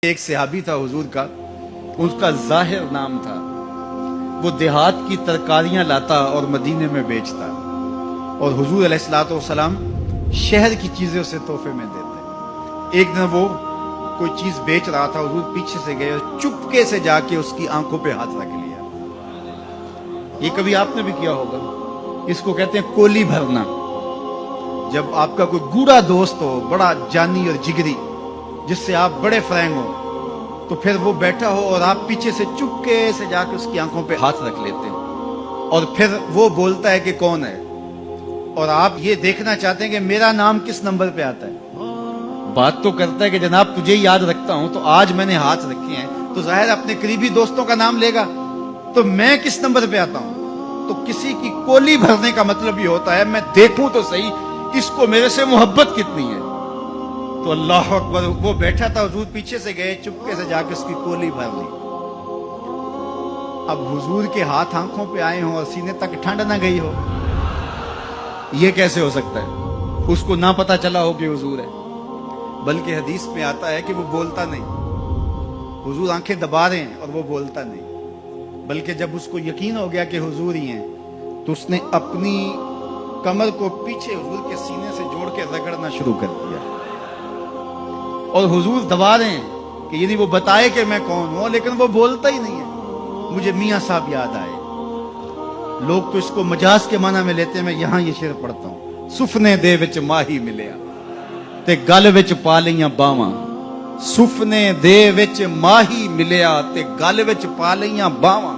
ایک صحابی تھا حضور کا، اس کا ظاہر نام تھا، وہ دیہات کی ترکاریاں لاتا اور مدینے میں بیچتا، اور حضور علیہ الصلوۃ والسلام شہر کی چیزیں اسے تحفے میں دیتے۔ ایک دن وہ کوئی چیز بیچ رہا تھا، حضور پیچھے سے گئے اور چپکے سے جا کے اس کی آنکھوں پہ ہاتھ رکھ لیا۔ یہ کبھی آپ نے بھی کیا ہوگا، اس کو کہتے ہیں کولی بھرنا۔ جب آپ کا کوئی گوڑا دوست ہو، بڑا جانی اور جگری، جس سے آپ بڑے فرینگ ہو، تو پھر وہ بیٹھا ہو اور آپ پیچھے سے چپکے سے جا کے اس کی آنکھوں پہ ہاتھ رکھ لیتے ہیں، اور پھر وہ بولتا ہے کہ کون ہے، اور آپ یہ دیکھنا چاہتے ہیں کہ میرا نام کس نمبر پہ آتا ہے۔ بات تو کرتا ہے کہ جناب تجھے یاد رکھتا ہوں، تو آج میں نے ہاتھ رکھے ہیں تو ظاہر اپنے قریبی دوستوں کا نام لے گا، تو میں کس نمبر پہ آتا ہوں۔ تو کسی کی کولی بھرنے کا مطلب یہ ہوتا ہے میں دیکھوں تو صحیح اس کو میرے سے محبت کتنی ہے۔ تو اللہ اکبر، وہ بیٹھا تھا، حضور پیچھے سے گئے، چپکے سے جا کے اس کی کولی بھر لی۔ اب حضور کے ہاتھ آنکھوں پہ آئے ہوں اور سینے تک ٹھنڈ نہ گئی ہو، یہ کیسے ہو سکتا ہے؟ اس کو نہ پتا چلا ہو کہ حضور ہے، بلکہ حدیث میں آتا ہے کہ وہ بولتا نہیں۔ حضور آنکھیں دبا رہے ہیں اور وہ بولتا نہیں، بلکہ جب اس کو یقین ہو گیا کہ حضور ہی ہیں، تو اس نے اپنی کمر کو پیچھے حضور کے سینے سے جوڑ کے رگڑنا شروع کر دیا، اور حضور دبا رہے ہیں کہ یعنی وہ بتائے کہ میں کون ہوں، لیکن وہ بولتا ہی نہیں ہے۔ مجھے میاں صاحب یاد آئے، لوگ تو اس کو مجاز کے معنی میں لیتے ہیں، میں یہاں یہ شعر پڑھتا ہوں۔ سفنے دے وچ ماہی ملیا تے گل وچ پا لیاں باواں، سفنے دے وچ ماہی ملیا تے گل وچ پا لیاں باواں،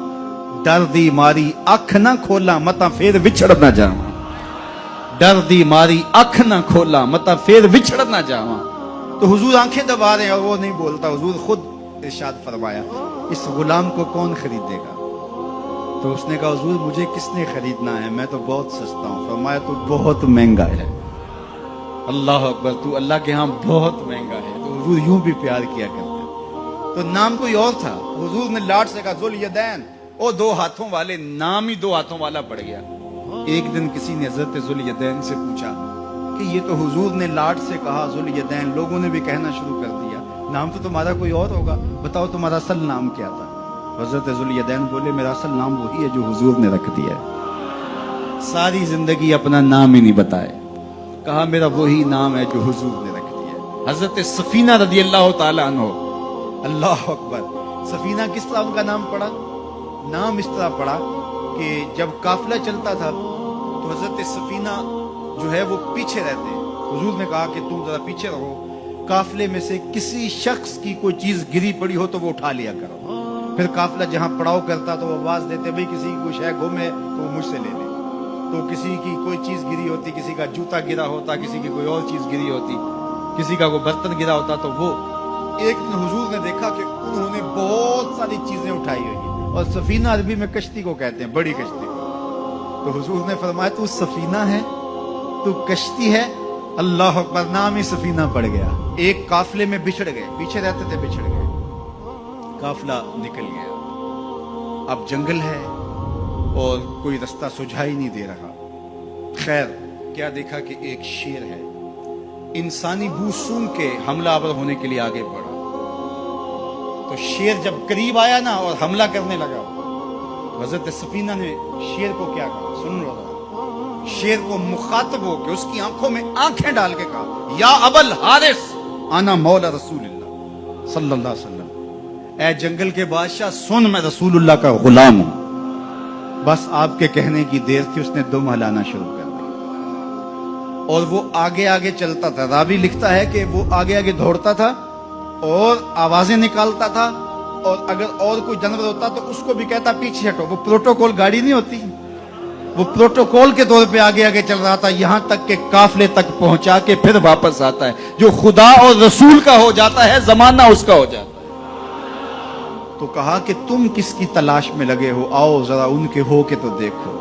ڈر دی ماری اکھ نہ کھولاں متا پھر وچھڑ نہ جاواں، ڈر دی ماری اکھ نہ کھولاں متا پھر وچھڑ نہ جاواں۔ تو حضور آنکھیں دبا رہے ہیں اور وہ نہیں بولتا۔ حضور خود ارشاد فرمایا، اس غلام کو کون خریدے گا؟ تو اس نے کہا حضور مجھے کس نے خریدنا ہے، میں تو بہت سستا ہوں۔ فرمایا تو بہت مہنگا ہے۔ اللہ اکبر، تو اللہ کے ہاں بہت مہنگا ہے۔ تو حضور یوں بھی پیار کیا کرتے۔ تو نام کوئی اور تھا، حضور نے لاٹ سے کہا ذوالیدین، او دو ہاتھوں والے، نام ہی دو ہاتھوں والا پڑ گیا۔ ایک دن کسی نے حضرت ذوالیدین سے پوچھا کہ یہ تو حضور نے لاٹ سے کہا ذوالیدین، لوگوں نے بھی کہنا شروع کر دیا، نام تو تمہارا کوئی اور ہوگا، بتاؤ تمہارا اصل نام کیا تھا؟ حضرت ذوالیدین بولے میرا اصل نام وہی ہے جو حضور نے رکھ دیا ہے۔ ساری زندگی اپنا نام ہی نہیں بتائے، کہا میرا وہی نام ہے جو حضور نے رکھ دیا ہے۔ حضرت سفینہ رضی اللہ تعالیٰ عنہ، اللہ اکبر، سفینہ کس طرح ان کا نام پڑا؟ نام اس طرح پڑا کہ جب قافلہ چلتا تھا تو حضرت سفینہ جو ہے وہ پیچھے رہتے، حضور نے کہا کہ تم ذرا پیچھے رہو، قافلے میں سے کسی شخص کی کوئی چیز گری پڑی ہو تو وہ اٹھا لیا کرو۔ پھر قافلہ جہاں پڑاؤ کرتا تو وہ آواز دیتے بھئی کسی کی کوئی شے گم ہے تو وہ مجھ سے لے لے۔ تو کسی کی کوئی چیز گری ہوتی، کسی کا جوتا گرا ہوتا، کسی کی کوئی اور چیز گری ہوتی، کسی کا کوئی برتن گرا ہوتا، تو وہ ایک دن حضور نے دیکھا کہ انہوں نے بہت ساری چیزیں اٹھائی ہوئی ہیں، اور سفینہ عربی میں کشتی کو کہتے ہیں، بڑی کشتی کو۔ تو حضور نے فرمایا تو سفینہ ہے، تو کشتی ہے؟ اللہ اکبر، نام ہی سفینہ پڑ گیا۔ ایک قافلے میں بچھڑ گئے، پیچھے رہتے تھے، بچھڑ گئے، قافلہ نکل گیا۔ اب جنگل ہے اور کوئی رستہ سجھائی نہیں دے رہا۔ خیر کیا دیکھا کہ ایک شیر ہے، انسانی بو سونگ کے حملہ آور ہونے کے لیے آگے بڑھا۔ تو شیر جب قریب آیا نا اور حملہ کرنے لگا، تو حضرت سفینہ نے شیر کو کیا کہا، سن لو ذرا۔ شیر کو مخاطب ہو کے اس کی آنکھوں میں آنکھیں ڈال کے کہا، یا ابل حارث انا مولا رسول اللہ صلی اللہ علیہ وسلم، اے جنگل کے بادشاہ سن، میں رسول اللہ کا غلام ہوں۔ بس آپ کے کہنے کی دیر تھی، اس نے دم ہلانا شروع کر دیا، اور وہ آگے آگے چلتا تھا۔ راوی لکھتا ہے کہ وہ آگے آگے دوڑتا تھا اور آوازیں نکالتا تھا، اور اگر اور کوئی جانور ہوتا تو اس کو بھی کہتا پیچھے ہٹو۔ وہ پروٹوکول گاڑی نہیں ہوتی، وہ پروٹوکول کے طور پہ آگے آگے چل رہا تھا، یہاں تک کہ قافلے تک پہنچا کے پھر واپس آتا ہے۔ جو خدا اور رسول کا ہو جاتا ہے، زمانہ اس کا ہو جاتا ہے۔ تو کہا کہ تم کس کی تلاش میں لگے ہو، آؤ ذرا ان کے ہو کے تو دیکھو۔